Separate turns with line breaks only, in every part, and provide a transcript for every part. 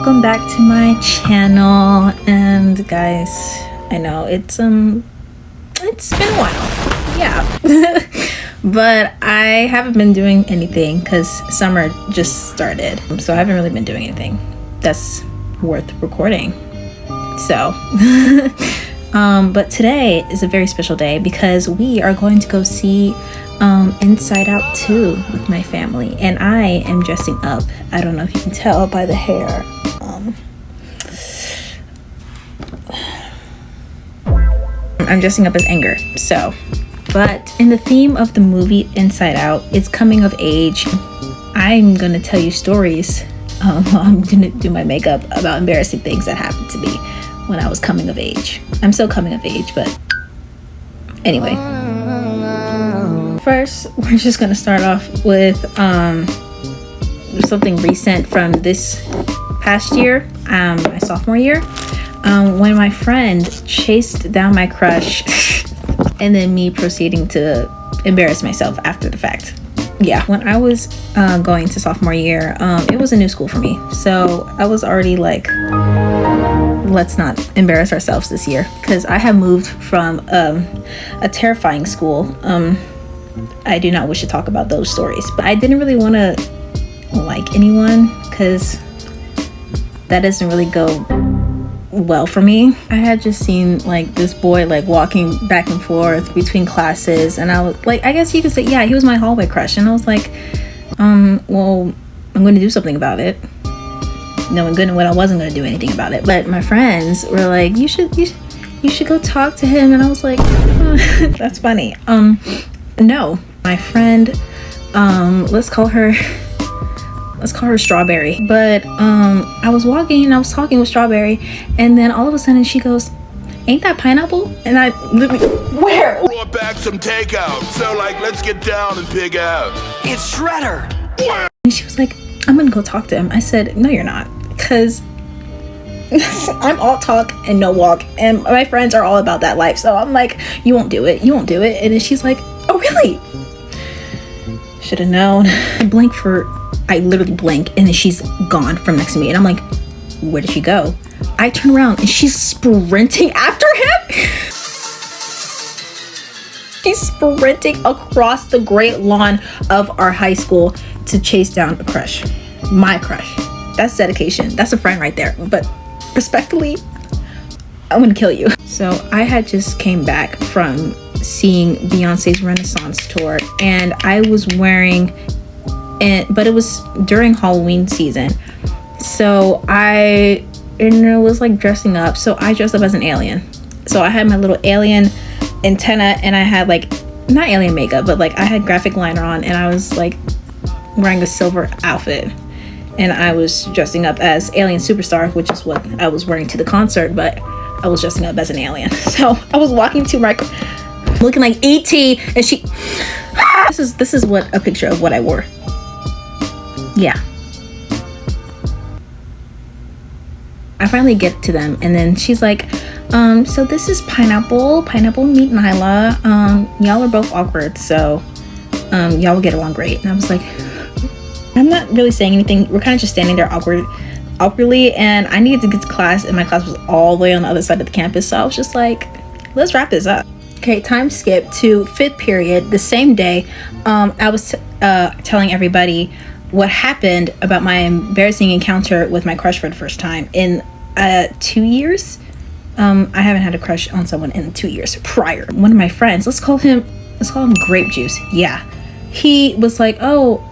welcome back to my channel. And guys, I know it's been a while, yeah. But I haven't been doing anything because summer just started, so I haven't really been doing anything that's worth recording. So but today is a very special day because we are going to go see Inside Out 2 with my family, and I am dressing up. I don't know if you can tell by the hair. I'm dressing up as Anger. So, but in the theme of the movie Inside Out, it's coming of age. I'm gonna tell you stories. I'm gonna do my makeup about embarrassing things that happened to me when I was coming of age. I'm still coming of age, but anyway. First, we're just gonna start off with something recent from this past year, my sophomore year, when my friend chased down my crush and then me proceeding to embarrass myself after the fact. Yeah, when I was going to sophomore year, it was a new school for me, so I was already like, let's not embarrass ourselves this year, because I have moved from a terrifying school. I do not wish to talk about those stories, but I didn't really want to like anyone because that doesn't really go well for me. I had just seen like this boy like walking back and forth between classes, and I was like, I guess you could say, yeah, he was my hallway crush, and I was like, well, I'm going to do something about it, knowing good and well I wasn't going to do anything about it. But my friends were like, you should go talk to him, and I was like, that's funny. No, my friend, let's call her Strawberry. But I was walking and I was talking with Strawberry, and then all of a sudden she goes, ain't that pineapple? And I literally, where?
Brought back some takeout, so like, let's get down and pig out. It's Shredder.
And she was like, I'm gonna go talk to him. I said, no, you're not, because I'm all talk and no walk, and my friends are all about that life. So I'm like, you won't do it. And then she's like, oh really? Should have known. I literally blink, and then she's gone from next to me, and I'm like, where did she go? I turn around and she's sprinting after him. She's sprinting across the great lawn of our high school to chase down a crush. My crush. That's dedication. That's a friend right there. But respectfully, I'm gonna kill you. So I had just came back from seeing Beyonce's Renaissance tour, and I was wearing but it was during Halloween season, so it was like dressing up. So I dressed up as an alien. So I had my little alien antenna, and I had like, not alien makeup, but like I had graphic liner on, and I was like wearing a silver outfit, and I was dressing up as Alien Superstar, which is what I was wearing to the concert, but I was dressing up as an alien. So I was walking to my, looking like E.T., and she, this is what a picture of what I wore. Yeah. I finally get to them, and then she's like, so this is Pineapple meet Nyla. Y'all are both awkward, so y'all will get along great. And I was like, I'm not really saying anything. We're kind of just standing there awkwardly, and I needed to get to class, and my class was all the way on the other side of the campus, so I was just like, let's wrap this up. Okay, time skip to 5th period. The same day, I was telling everybody what happened about my embarrassing encounter with my crush for the first time in 2 years. I haven't had a crush on someone in 2 years prior. One of my friends, let's call him Grape Juice. Yeah, he was like, oh,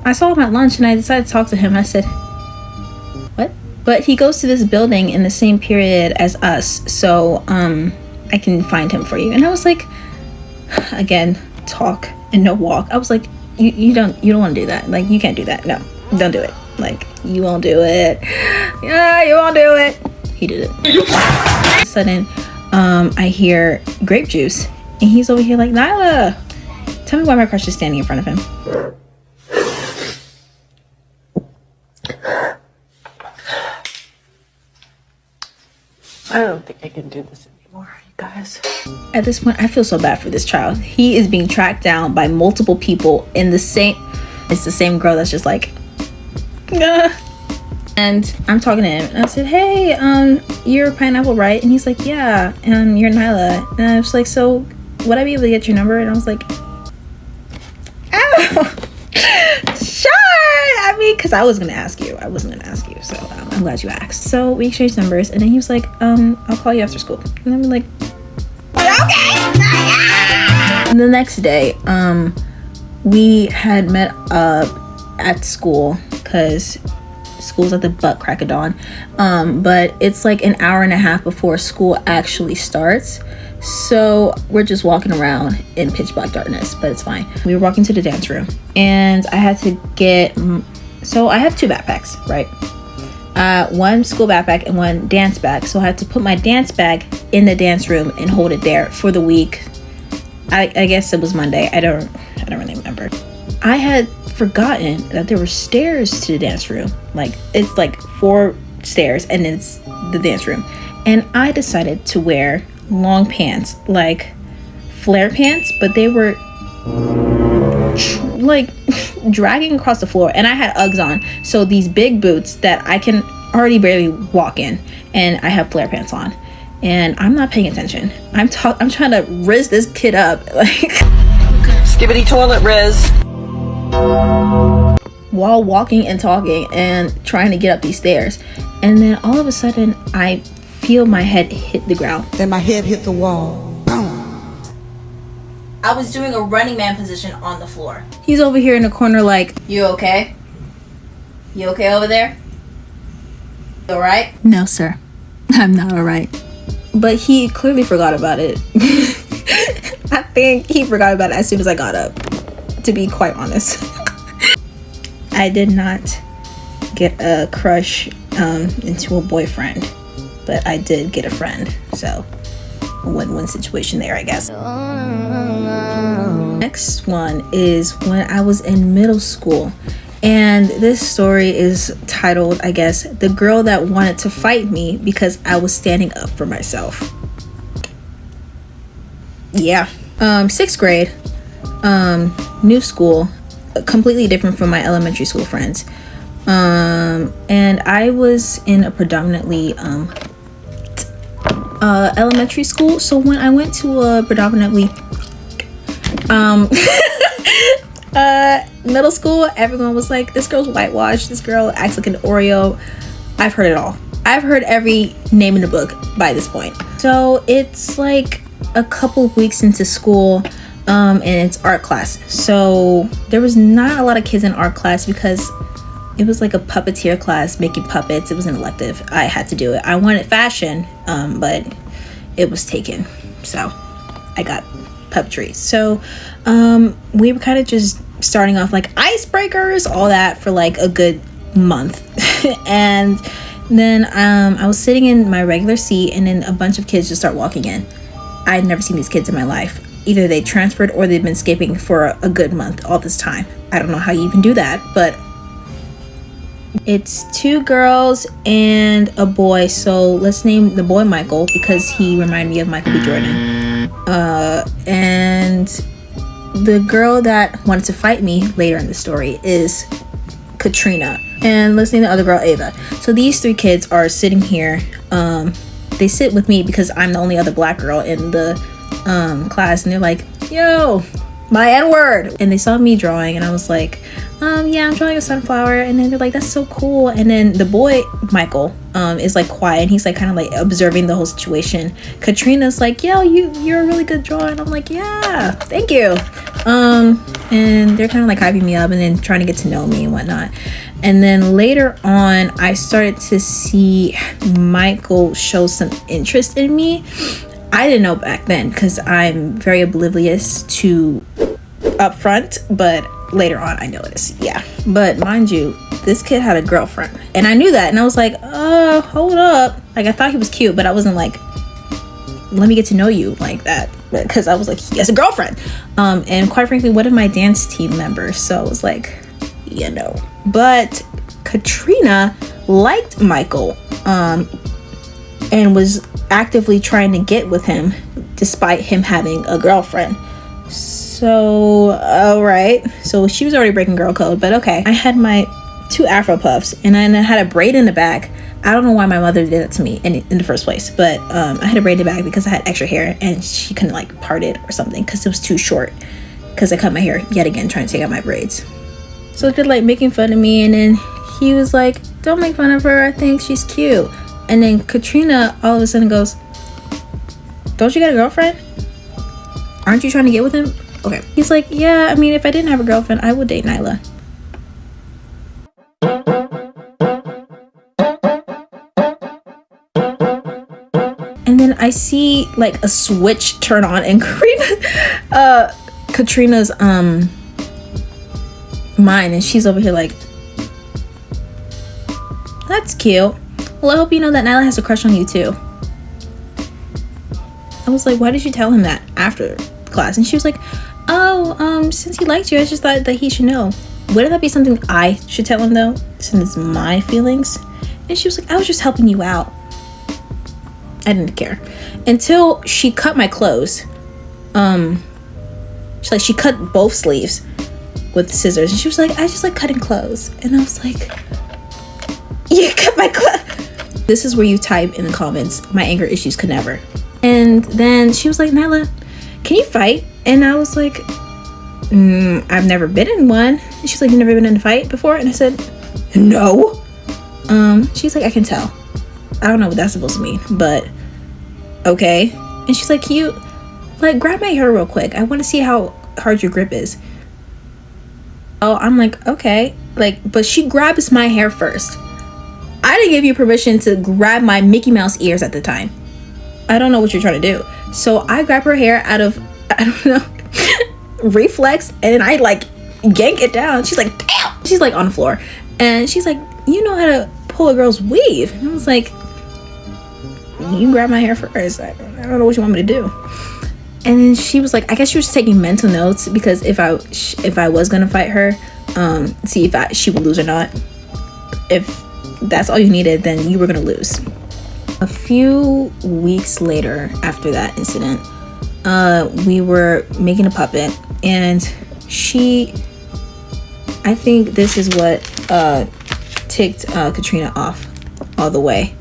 I saw him at lunch and I decided to talk to him. I said, what? But he goes to this building in the same period as us, so I can find him for you. And I was like, again, talk and no walk. I was like, you don't want to do that. Like, you can't do that. No, don't do it. Like, you won't do it. Yeah, you won't do it. He did it. All of a sudden, I hear Grape Juice, and he's over here like, Nyla, tell me why my crush is standing in front of him.
I don't think I can do this anymore, you guys.
At this point, I feel so bad for this child. He is being tracked down by multiple people in the same, it's the same girl that's just like, And I'm talking to him, and I said, hey, you're Pineapple, right? And he's like, yeah, you're Nyla. And I was like, so would I be able to get your number? And I was like, oh, sure. I mean, because I wasn't gonna ask you, so I'm glad you asked. So we exchanged numbers, and then he was like, I'll call you after school. And I'm like, okay. And the next day, we had met up at school, because school's at the butt crack of dawn, but it's like an hour and a half before school actually starts, so we're just walking around in pitch black darkness, but it's fine. We were walking to the dance room, and I had to get, so I have two backpacks, right? One school backpack and one dance bag, so I had to put my dance bag in the dance room and hold it there for the week. I guess it was Monday. I don't really remember. I had forgotten that there were stairs to the dance room. Like, it's like 4 stairs and it's the dance room. And I decided to wear long pants, like flare pants, but they were like dragging across the floor, and I had Uggs on, so these big boots that I can already barely walk in, and I have flare pants on, and I'm not paying attention. I'm trying to riz this kid up, like
Skibbity toilet riz.
while walking and talking and trying to get up these stairs. And then all of a sudden I feel my head hit the ground.
Then my head hit the wall. Boom.
I was doing a running man position on the floor. He's over here in the corner like, you okay? You okay over there? You alright? No, sir. I'm not alright. But he clearly forgot about it. I think he forgot about it as soon as I got up, to be quite honest. I did not get a crush into a boyfriend, but I did get a friend, so a win-win situation there, I guess. Next one is when I was in middle school, and this story is titled, I guess, The Girl That Wanted to Fight Me Because I Was Standing Up for Myself. Yeah. 6th grade, new school, completely different from my elementary school friends. And I was in a predominantly elementary school, so when I went to a predominantly middle school, everyone was like, this girl's whitewashed, this girl acts like an Oreo. I've heard it all. I've heard every name in the book by this point. So it's like a couple of weeks into school, and it's art class. So there was not a lot of kids in art class because it was like a puppeteer class, making puppets. It was an elective. I had to do it. I wanted fashion, but it was taken. So I got puppetry. So we were kind of just starting off like icebreakers, all that for like a good month. And then I was sitting in my regular seat, and then a bunch of kids just start walking in. I had never seen these kids in my life. Either they transferred or they've been skipping for a good month all this time. I don't know how you even do that, but it's 2 girls and a boy. So let's name the boy Michael because he reminded me of Michael B. Jordan. And the girl that wanted to fight me later in the story is Katrina. And let's name the other girl Ava. So these 3 kids are sitting here. They sit with me because I'm the only other black girl in the class, and they're like, yo, my N-word. And they saw me drawing, and I was like, yeah, I'm drawing a sunflower. And then they're like, that's so cool. And then the boy Michael is like quiet, and he's like kind of like observing the whole situation. Katrina's like, yo, you're a really good drawer. And I'm like, yeah, thank you. And they're kind of like hyping me up and then trying to get to know me and whatnot. And then later on, I started to see Michael show some interest in me. I didn't know back then because I'm very oblivious to upfront, but later on I noticed. Yeah, but mind you, this kid had a girlfriend, and I knew that, and I was like, hold up. Like, I thought he was cute, but I wasn't like, let me get to know you like that, because I was like, he has a girlfriend. And quite frankly, one of my dance team members, so I was like, you know. But Katrina liked Michael, and was actively trying to get with him despite him having a girlfriend. So, all right. So she was already breaking girl code, but okay. I had my 2 Afro puffs, and I had a braid in the back. I don't know why my mother did that to me in the first place, but I had a braid in the back because I had extra hair, and she couldn't like part it or something because it was too short. Because I cut my hair yet again trying to take out my braids. So they're like making fun of me, and then he was like, "Don't make fun of her. I think she's cute." And then Katrina all of a sudden goes, "Don't you got a girlfriend? Aren't you trying to get with him?" Okay. He's like, "Yeah, I mean, if I didn't have a girlfriend, I would date Nyla." And then I see like a switch turn on in Katrina's mind, and she's over here like, "That's cute. Well, I hope you know that Nyla has a crush on you too." I was like, "Why did you tell him that after class?" And she was like, "Oh, since he liked you, I just thought that he should know." Wouldn't that be something I should tell him though, since it's my feelings? And she was like, "I was just helping you out." I didn't care until she cut my clothes. She cut both sleeves with scissors, and she was like, "I just like cutting clothes." And I was like, "You cut my clothes." This is where you type in the comments, "My anger issues could never." And then she was like, "Nyla, can you fight?" And I was like, "I've never been in one." And she's like, "You've never been in a fight before?" And I said, "No." She's like, "I can tell." I don't know what that's supposed to mean, but okay. And she's like, "Can you like grab my hair real quick? I want to see how hard your grip is." Oh, I'm like, okay. Like, but she grabs my hair first. I didn't give you permission to grab my Mickey Mouse ears at the time. I don't know what you're trying to do. So I grab her hair out of, I don't know, reflex, and then I like yank it down. She's like, "Damn!" She's like on the floor, and she's like, "You know how to pull a girl's weave?" And I was like, "You grab my hair first. I don't know what you want me to do." And then she was like, I guess she was taking mental notes, because if I was gonna fight her, see if she would lose or not. If that's all you needed, then you were gonna lose. A few weeks later, after that incident, we were making a puppet, and I think this is what ticked Katrina off all the way.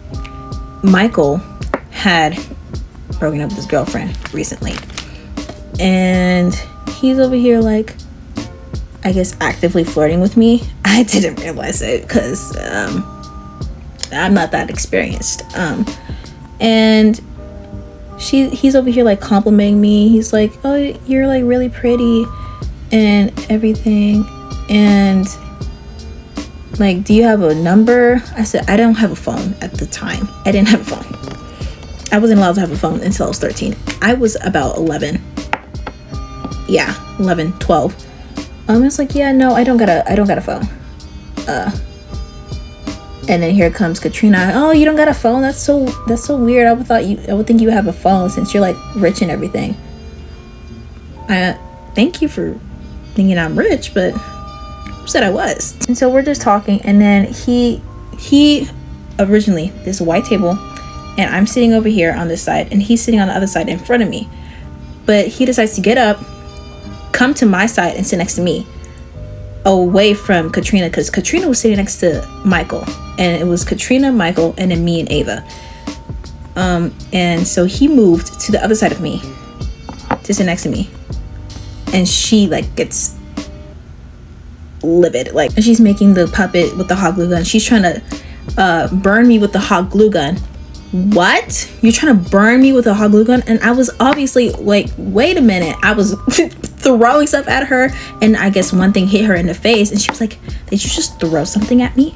Michael had broken up with his girlfriend recently, and he's over here like, I guess, actively flirting with me. I didn't realize it because I'm not that experienced. And he's over here like complimenting me. He's like, "Oh, you're like really pretty and everything, and like, do you have a number?" I said, "I don't have a phone at the time. I didn't have a phone. I wasn't allowed to have a phone until I was 13. I was about 11. Yeah, 11, 12. It's like, "Yeah, no, I don't got a phone." And then here comes Katrina. "Oh, you don't got a phone? That's so weird. I would think you have a phone since you're like rich and everything." Thank you for thinking I'm rich, but who said I was? And so we're just talking, and then he originally, this white table, and I'm sitting over here on this side, and he's sitting on the other side in front of me. But he decides to get up, come to my side, and sit next to me, away from Katrina, because Katrina was sitting next to Michael, and it was Katrina, Michael, and then me and Ava. And so he moved to the other side of me to sit next to me, and she like gets livid, like, she's making the puppet with the hot glue gun. She's trying to burn me with the hot glue gun. What? You're trying to burn me with a hot glue gun? And I was obviously like, wait a minute. I was throwing stuff at her, and I guess one thing hit her in the face, and she was like, "Did you just throw something at me?"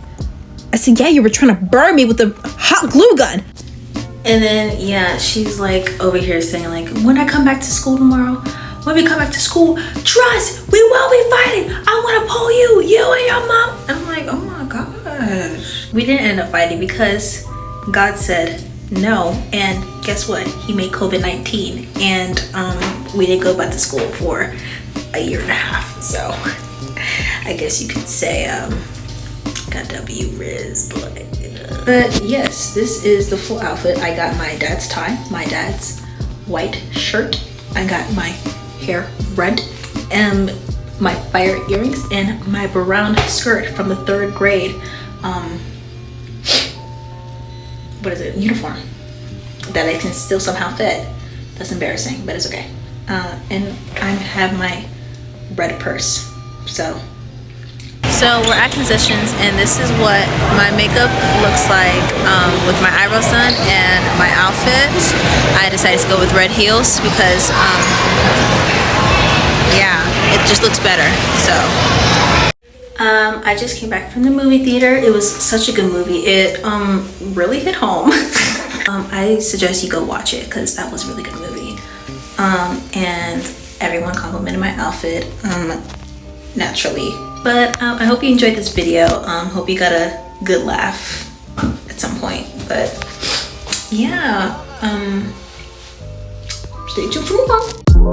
I said, "Yeah, you were trying to burn me with the hot glue gun." And then, yeah, she's like over here saying like, "When I come back to school tomorrow, when we come back to school, trust, we will be fighting. I want to pull you and your mom." I'm like, oh my gosh. We didn't end up fighting because God said no, and guess what? He made COVID-19, and we didn't go back to school for a year and a half. So I guess you could say got W Riz. But yes, this is the full outfit. I got my dad's tie, my dad's white shirt. I got my hair red. my fire earrings and my brown skirt from the 3rd grade what is it, uniform that I can still somehow fit. That's embarrassing, but it's okay. And I have my red purse. So we're at Concessions, and this is what my makeup looks like with my eyebrows done and my outfit. I decided to go with red heels because yeah, it just looks better. So I just came back from the movie theater. It was such a good movie. It really hit home. I suggest you go watch it because that was a really good movie. And everyone complimented my outfit naturally. But I hope you enjoyed this video. Hope you got a good laugh at some point. But yeah, stay tuned for more.